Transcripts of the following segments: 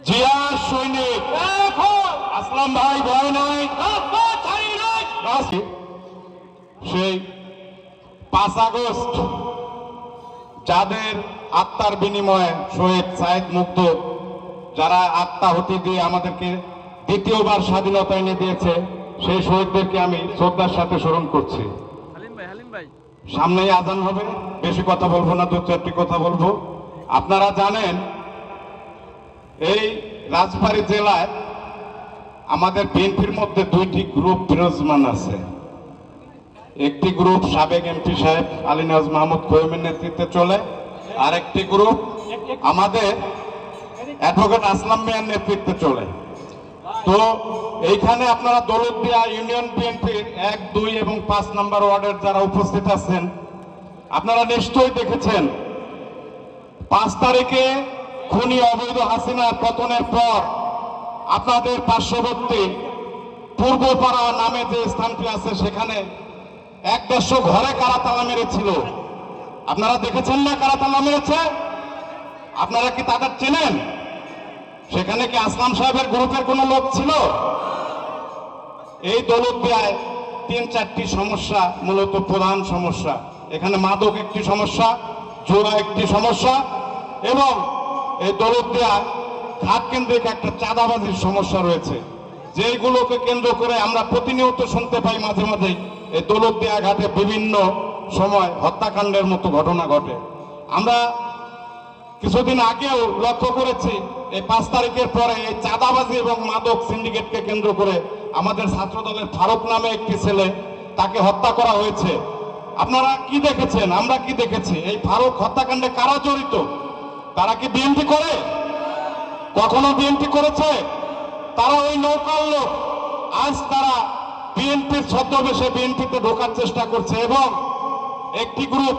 জিয়া সৈনিক আসলাম ভাই ভয় নাই। সেই 5 আগস্ট যাদের আত্মার বিনিময়ে শহীদ সাইদ মুগ্ধ, যারা আত্মাহুতি দিয়ে আমাদেরকে দ্বিতীয়বার স্বাধীনতা এনে দিয়েছে, সেই শহীদদেরকে আমি শ্রদ্ধার সাথে স্মরণ করছি। সামনেই আজান হবে, বেশি কথা বলবো না, 2-4টি কথা বলবো। আপনারা জানেন এই রাজবাড়ী জেলায় আমাদের বিএনপির মধ্যে 2টি গ্রুপ বিরাজমান আছে। একটি গ্রুপ সাবেক এমপি সাহেব আলী নওয়াজ মাহমুদ খোয়েমের নেতৃত্বে চলে, আর একটি গ্রুপ আমাদের অ্যাডভোকেট আসলাম মিয়ার নেতৃত্বে চলে। তো এইখানে আপনারা দৌলতদিয়া ইউনিয়ন বিএনপির 1, 2 এবং 5 নম্বর ওয়ার্ডের যারা উপস্থিত আছেন, আপনারা নিশ্চয়ই দেখেছেন 5 তারিখে খুনি অবৈধ হাসিনার পতনের পর আপনাদের পার্শ্ববর্তী পূর্বপাড়া নামে যে স্থানটি আছে, সেখানে 1-150 ঘরে কারা তালা মেরেছিল। আপনারা দেখেছেন না কারা তালা মেরেছে? আপনারা কি তাদের চেনেন? সেখানে কি আসলাম সাহেবের গ্রুপের কোনো লোক ছিল? এই দৌলতদিয়ায় 3-4টি সমস্যা, মূলত প্রধান সমস্যা। এখানে মাদক একটি সমস্যা, জুয়া একটি সমস্যা, এবং এই দৌলতদিয়া ঘাট কেন্দ্রিক একটা চাঁদাবাজির সমস্যা রয়েছে, যেগুলোকে কেন্দ্র করে আমরা প্রতিনিয়ত শুনতে পাই মাঝে মাঝে এই দৌলতদিয়া ঘাটে বিভিন্ন সময় হত্যাকাণ্ডের মতো ঘটনা ঘটে। আমরা কিছুদিন আগেও লক্ষ্য করেছি এই 5 তারিখের পরে এই চাঁদাবাজি এবং মাদক সিন্ডিকেটকে কেন্দ্র করে আমাদের ছাত্রদলের ফারুক নামে একটি ছেলে, তাকে হত্যা করা হয়েছে। আপনারা কি দেখেছেন? আমরা কি দেখেছি? এই ফারুক হত্যাকাণ্ডে কারা জড়িত? তারা কি বিএনপি করে? কখনো বিএনপি করেছে? তারা ওই নৌকার লোক। আজ তারা বিএনপির ছদ্মবেশে বিএনপিতে ঢোকার চেষ্টা করছে এবং একটি গ্রুপ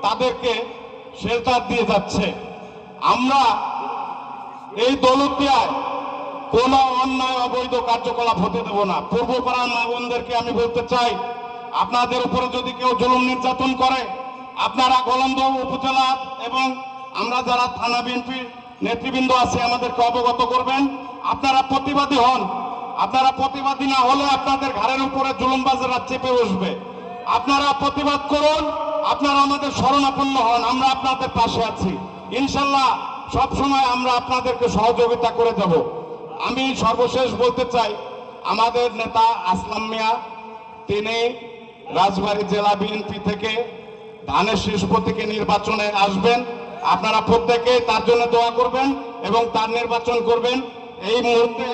তাদেরকে শেল্টার দিয়ে যাচ্ছে। আমরা এই দৌলতদিয়ায় কোন অন্যায় অবৈধ কার্যকলাপ হতে দেব না। পূর্বপাড়ার মা বোনদেরকে আমি বলতে চাই, আপনাদের উপরে যদি কেউ জুলুম নির্যাতন করে, আপনারা গোলন্দ উপজেলা এবং আমরা যারা থানা বিএনপি নেতৃবৃন্দ আছে আমাদেরকে অবগত করবেন। আপনারা প্রতিবাদী হন। আপনারা প্রতিবাদী না হলে আপনাদের ঘাড়ের উপরে জুলুমবাজেরা চেপে বসবে। আপনারা প্রতিবাদ করুন, আপনারা আমাদের শরণাপন্ন হন, আমরা আপনাদের পাশে আছি। ইনশাল্লাহ সবসময় আমরা আপনাদেরকে সহযোগিতা করে যাব। আমি সর্বশেষ বলতে চাই, আমাদের নেতা আসলাম মিয়া, তিনি রাজবাড়ী জেলা বিএনপি থেকে ধানের শীষ প্রতীকে নির্বাচনে আসবেন। আপনারা প্রত্যেকে তার জন্য দোয়া করবেন এবং তার নির্বাচন করবেন। এই মুহূর্তে